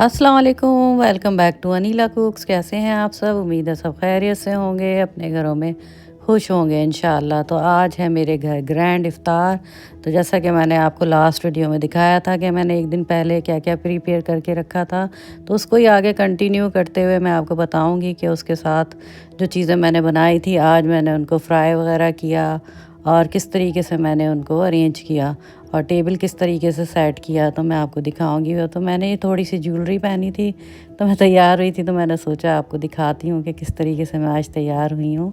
अस्सलाम वालेकुम, welcome back to Aneela cooks. कैसे हैं आप सब? उम्मीद है सब खैरियत से होंगे, अपने घरों में खुश होंगे इंशाअल्लाह। तो आज है मेरे घर ग्रैंड इफ़्तार। तो जैसा कि मैंने आपको लास्ट वीडियो में दिखाया था कि मैंने एक दिन पहले क्या-क्या प्रिपेयर करके रखा था, तो उसको ही आगे कंटिन्यू करते हुए मैं आपको बताऊंगी कि उसके साथ जो चीज़ें मैंने बनाई थी, आज मैंने उनको फ्राई वगैरह किया और किस तरीके से मैंने उनको अरेंज किया और टेबल किस तरीके से सेट किया, तो मैं आपको दिखाऊंगी। वो तो मैंने थोड़ी सी ज्वेलरी पहनी थी, तो मैं तैयार हुई थी, तो मैंने सोचा आपको दिखाती हूँ कि किस तरीके से मैं आज तैयार हुई हूँ।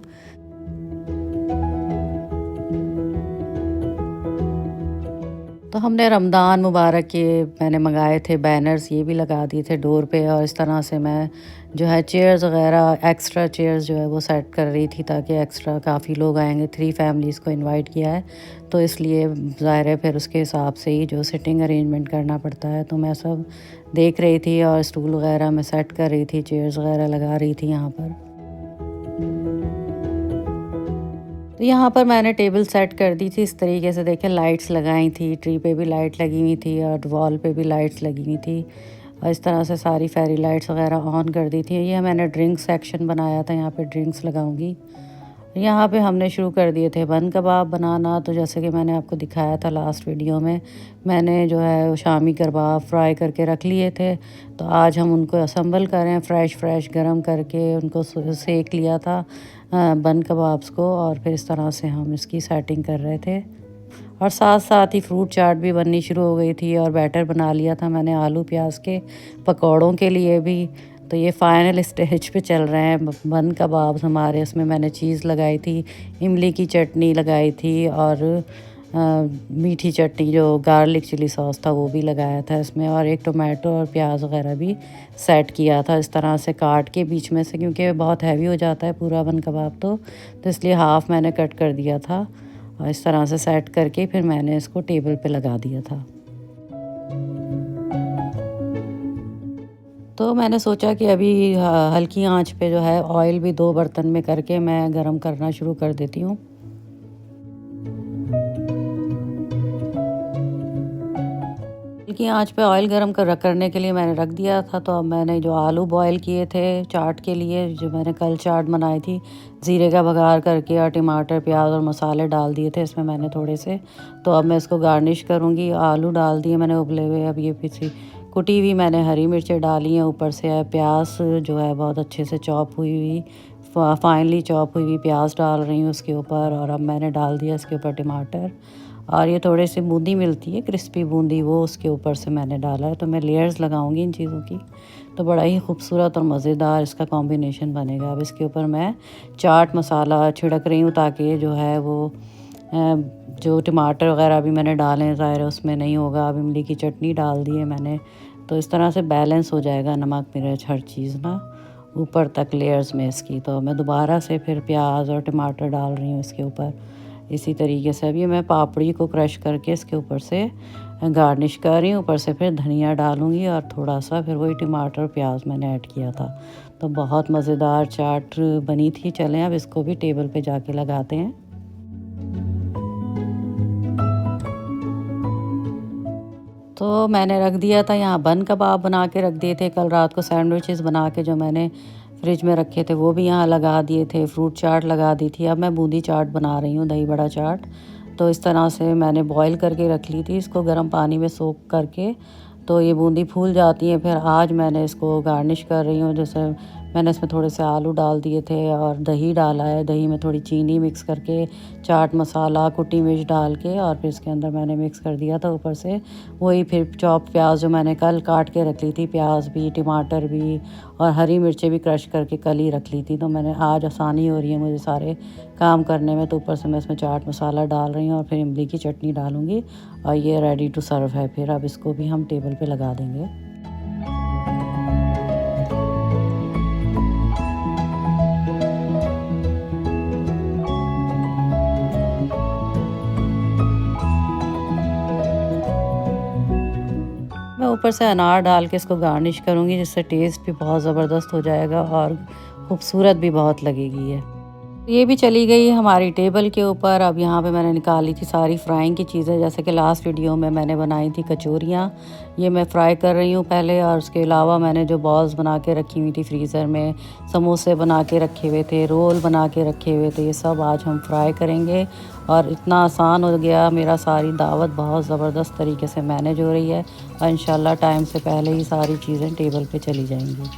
तो हमने रमज़ान मुबारक के मैंने मंगाए थे बैनर्स, ये भी लगा दिए थे डोर पे। और इस तरह से मैं जो है चेयर्स वगैरह, एक्स्ट्रा चेयर्स जो है वो सेट कर रही थी, ताकि एक्स्ट्रा काफ़ी लोग आएंगे। 3 फैमिलीज़ को इनवाइट किया है, तो इसलिए ज़ाहिर है फिर उसके हिसाब से ही जो सिटिंग अरेंजमेंट करना पड़ता है। तो मैं सब देख रही थी और स्टूल वगैरह मैं सेट कर रही थी, चेयर्स वगैरह लगा रही थी यहाँ पर। तो यहाँ पर मैंने टेबल सेट कर दी थी इस तरीके से। देखिए लाइट्स लगाई थी, ट्री पे भी लाइट लगी हुई थी और वॉल पे भी लाइट्स लगी हुई थी, और इस तरह से सारी फेरी लाइट्स वगैरह ऑन कर दी थी। ये मैंने ड्रिंक सेक्शन बनाया था, यहाँ पे ड्रिंक्स लगाऊंगी। यहाँ पे हमने शुरू कर दिए थे बन कबाब बनाना। तो जैसे कि मैंने आपको दिखाया था लास्ट वीडियो में, मैंने जो है वो शामी कबाब फ्राई करके रख लिए थे। तो आज हम उनको असम्बल करें, फ़्रेश गरम करके उनको सेक लिया था बन कबाब्स को, और फिर इस तरह से हम इसकी सेटिंग कर रहे थे। और साथ साथ ही फ्रूट चाट भी बननी शुरू हो गई थी और बैटर बना लिया था मैंने आलू प्याज के पकौड़ों के लिए भी। तो ये फाइनल स्टेज पे चल रहे हैं बन कबाब हमारे। उसमें मैंने चीज़ लगाई थी, इमली की चटनी लगाई थी और मीठी चटनी जो गार्लिक चिली सॉस था वो भी लगाया था इसमें, और एक टोमेटो और प्याज वगैरह भी सेट किया था इस तरह से काट के बीच में से, क्योंकि बहुत हैवी हो जाता है पूरा बन कबाब। तो इसलिए हाफ़ मैंने कट कर दिया था और इस तरह से सेट करके फिर मैंने इसको टेबल पे लगा दिया था। तो मैंने सोचा कि अभी हल्की आंच पे जो है ऑयल भी 2 बर्तन में करके मैं गरम करना शुरू कर देती हूँ। हल्की आंच पे ऑयल गरम करने के लिए मैंने रख दिया था। तो अब मैंने जो आलू बॉयल किए थे चाट के लिए, जो मैंने कल चाट बनाई थी, ज़ीरे का बघार करके और टमाटर प्याज और मसाले डाल दिए थे इसमें मैंने थोड़े से। तो अब मैं इसको गार्निश करूँगी। आलू डाल दिए मैंने उबले हुए। अब ये पीसी कुटी हुई मैंने हरी मिर्चें डाली हैं ऊपर से। प्याज जो है बहुत अच्छे से चॉप हुई हुई, फाइनली चॉप हुई हुई प्याज डाल रही हूँ उसके ऊपर। और अब मैंने डाल दिया इसके ऊपर टमाटर, और ये थोड़े से बूंदी मिलती है क्रिस्पी बूंदी, वो उसके ऊपर से मैंने डाला है। तो मैं लेयर्स लगाऊंगी इन चीज़ों की, तो बड़ा ही खूबसूरत और मज़ेदार इसका कॉम्बिनेशन बनेगा। अब इसके ऊपर मैं चाट मसाला छिड़क रही हूँ, ताकि जो है वो जो टमाटर वगैरह भी मैंने डाले हैं ज़ाहिर है उसमें नहीं होगा। अब इमली की चटनी डाल दी है मैंने, तो इस तरह से बैलेंस हो जाएगा नमक मिर्च हर चीज़ ना ऊपर तक लेयर्स में इसकी। तो मैं दोबारा से फिर प्याज और टमाटर डाल रही हूँ इसके ऊपर इसी तरीके से। अभी मैं पापड़ी को क्रश करके इसके ऊपर से गार्निश कर रही हूँ। ऊपर से फिर धनिया डालूँगी और थोड़ा सा फिर वही टमाटर प्याज मैंने ऐड किया था। तो बहुत मज़ेदार चाट बनी थी। चलें अब इसको भी टेबल पे जाके लगाते हैं। तो मैंने रख दिया था यहाँ बन कबाब बना के रख दिए थे कल रात को, सैंडविचेस बना के जो मैंने फ्रिज में रखे थे वो भी यहाँ लगा दिए थे, फ्रूट चाट लगा दी थी। अब मैं बूंदी चाट बना रही हूँ, दही बड़ा चाट। तो इस तरह से मैंने बॉईल करके रख ली थी इसको गर्म पानी में सोख करके, तो ये बूंदी फूल जाती है। फिर आज मैंने इसको गार्निश कर रही हूँ। जैसे मैंने इसमें थोड़े से आलू डाल दिए थे और दही डाला है, दही में थोड़ी चीनी मिक्स करके, चाट मसाला कुटी मिर्च डाल के, और फिर इसके अंदर मैंने मिक्स कर दिया था ऊपर से वही फिर चॉप प्याज जो मैंने कल काट के रख ली थी, प्याज भी टमाटर भी और हरी मिर्चें भी क्रश करके कल ही रख ली थी। तो मैंने आज आसानी हो रही है मुझे सारे काम करने में, तो ऊपर से मैं इसमें चाट मसाला डाल रही हूँ और फिर इमली की चटनी डालूँगी और ये रेडी टू सर्व है। फिर अब इसको भी हम टेबल पे लगा देंगे। मैं ऊपर से अनार डाल के इसको गार्निश करूँगी, जिससे टेस्ट भी बहुत ज़बरदस्त हो जाएगा और खूबसूरत भी बहुत लगेगी ये। ये भी चली गई हमारी टेबल के ऊपर। अब यहाँ पे मैंने निकाली थी सारी फ्राइंग की चीज़ें, जैसे कि लास्ट वीडियो में मैंने बनाई थी कचौरियाँ। ये मैं फ्राई कर रही हूँ पहले, और उसके अलावा मैंने जो बॉल्स बना के रखी हुई थी फ्रीज़र में, समोसे बना के रखे हुए थे, रोल बना के रखे हुए थे, ये सब आज हम फ्राई करेंगे। और इतना आसान हो गया, मेरा सारी दावत बहुत ज़बरदस्त तरीके से मैनेज हो रही है, और इंशाल्लाह टाइम से पहले ही सारी चीज़ें टेबल पर चली जाएंगी।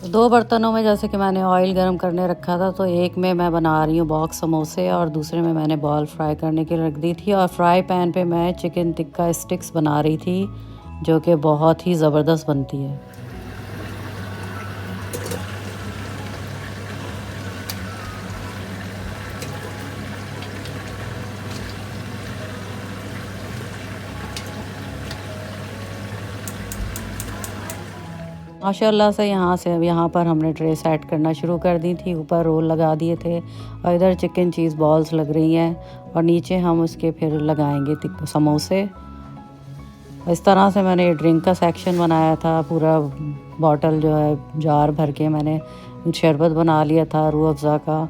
2 बर्तनों में जैसे कि मैंने ऑयल गरम करने रखा था, तो एक में मैं बना रही हूँ बॉक्स समोसे, और दूसरे में मैंने बॉल फ्राई करने के लिए रख दी थी। और फ्राई पैन पे मैं चिकन टिक्का स्टिक्स बना रही थी, जो कि बहुत ही ज़बरदस्त बनती है। माशाल्लाह से यहाँ पर हमने ट्रे सेट करना शुरू कर दी थी। ऊपर रोल लगा दिए थे, और इधर चिकन चीज़ बॉल्स लग रही हैं, और नीचे हम उसके फिर लगाएंगे समोसे। इस तरह से मैंने ड्रिंक का सेक्शन बनाया था। पूरा बॉटल जो है जार भर के मैंने शरबत बना लिया था रूह अफ़ज़ा का,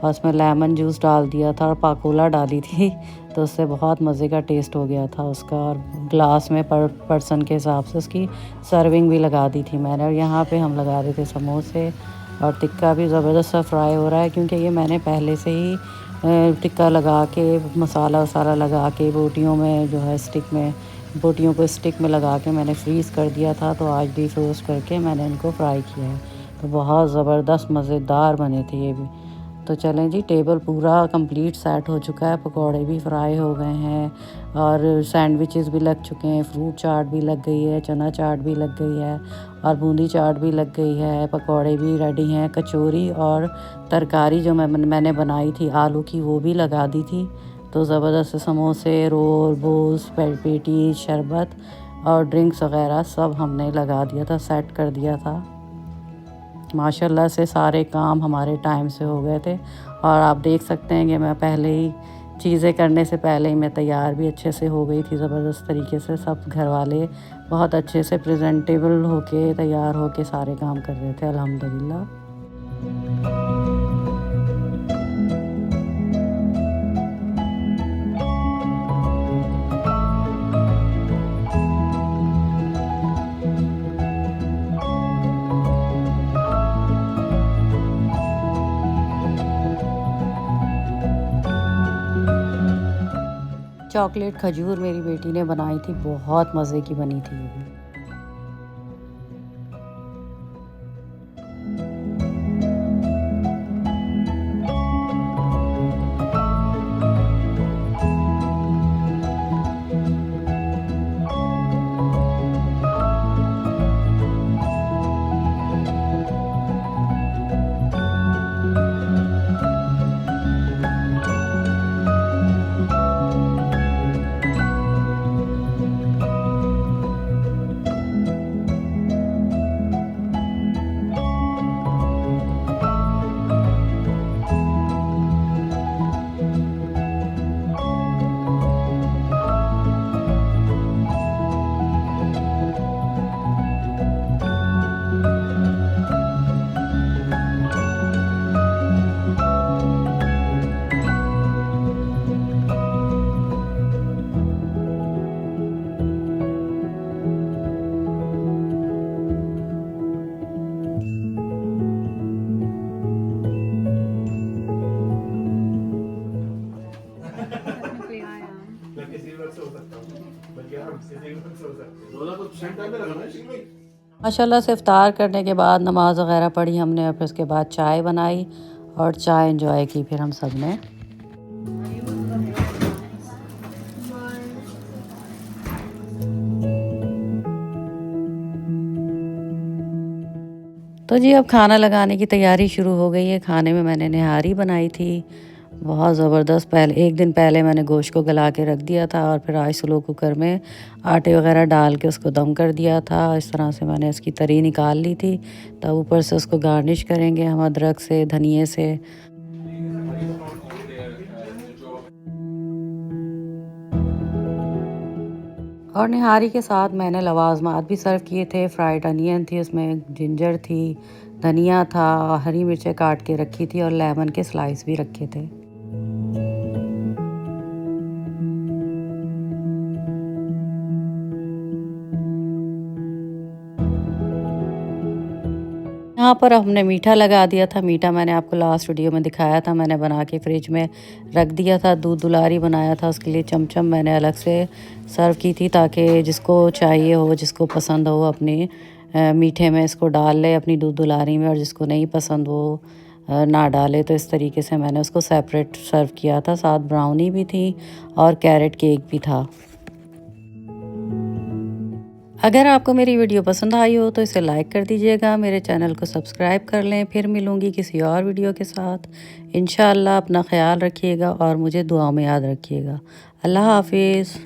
और उसमें लेमन जूस डाल दिया था और पाकोला डाली थी, तो उससे बहुत मज़े का टेस्ट हो गया था उसका। और ग्लास में पर पर्सन के हिसाब से उसकी सर्विंग भी लगा दी थी मैंने। और यहाँ पे हम लगा रहे थे समोसे, और टिक्का भी ज़बरदस्त सा फ्राई हो रहा है, क्योंकि ये मैंने पहले से ही टिक्का लगा के मसाला वसाला लगा के बोटियों में जो है स्टिक में, बोटियों को स्टिक में लगा के मैंने फ्रीज़ कर दिया था। तो आज डीप रोस्ट करके मैंने इनको फ्राई किया है, तो बहुत ज़बरदस्त मज़ेदार बने थे ये भी। तो चलें जी, टेबल पूरा कंप्लीट सेट हो चुका है, पकोड़े भी फ्राई हो गए हैं, और सैंडविचेस भी लग चुके हैं, फ्रूट चाट भी लग गई है, चना चाट भी लग गई है, और बूंदी चाट भी लग गई है, पकोड़े भी रेडी हैं, कचौरी और तरकारी जो मैंने बनाई थी आलू की वो भी लगा दी थी। तो ज़बरदस्त समोसे, रोल, बोल्स, पेटी, शरबत और ड्रिंक्स वगैरह सब हमने लगा दिया था, सेट कर दिया था। माशाल्लाह से सारे काम हमारे टाइम से हो गए थे, और आप देख सकते हैं कि मैं पहले ही चीज़ें करने से पहले ही मैं तैयार भी अच्छे से हो गई थी ज़बरदस्त तरीके से। सब घर वाले बहुत अच्छे से प्रेजेंटेबल होके तैयार होके सारे काम कर रहे थे अल्हम्दुलिल्लाह। चॉकलेट खजूर मेरी बेटी ने बनाई थी, बहुत मज़े की बनी थी ये भी। माशाल्लाह से इफ्तार करने के बाद नमाज वगैरह पढ़ी हमने, और फिर उसके बाद चाय बनाई और चाय एंजॉय की फिर हम सब ने। तो जी अब खाना लगाने की तैयारी शुरू हो गई है। खाने में मैंने निहारी बनाई थी, बहुत ज़बरदस्त। पहले एक दिन पहले मैंने गोश्त को गला के रख दिया था और फिर आज स्लो कुकर में आटे वगैरह डाल के उसको दम कर दिया था। इस तरह से मैंने इसकी तरी निकाल ली थी। तब ऊपर से उसको गार्निश करेंगे हम अदरक से, धनिए से। और निहारी के साथ मैंने लवाजमात भी सर्व किए थे। फ्राइड अनियन थी, उसमें जिंजर थी, धनिया था, हरी मिर्चें काट के रखी थी और लेमन के स्लाइस भी रखे थे। यहाँ पर हमने मीठा लगा दिया था। मीठा मैंने आपको लास्ट वीडियो में दिखाया था, मैंने बना के फ्रिज में रख दिया था। दूध दुलारी बनाया था, उसके लिए चमचम मैंने अलग से सर्व की थी ताकि जिसको चाहिए हो, जिसको पसंद हो अपने मीठे में इसको डाल ले अपनी दूध दुलारी में, और जिसको नहीं पसंद वो ना डाले। तो इस तरीके से मैंने उसको सेपरेट सर्व किया था। साथ ब्राउनी भी थी और कैरेट केक भी था। अगर आपको मेरी वीडियो पसंद आई हो तो इसे लाइक कर दीजिएगा, मेरे चैनल को सब्सक्राइब कर लें। फिर मिलूँगी किसी और वीडियो के साथ। इंशाअल्लाह अपना ख्याल रखिएगा और मुझे दुआ में याद रखिएगा। अल्लाह हाफिज़।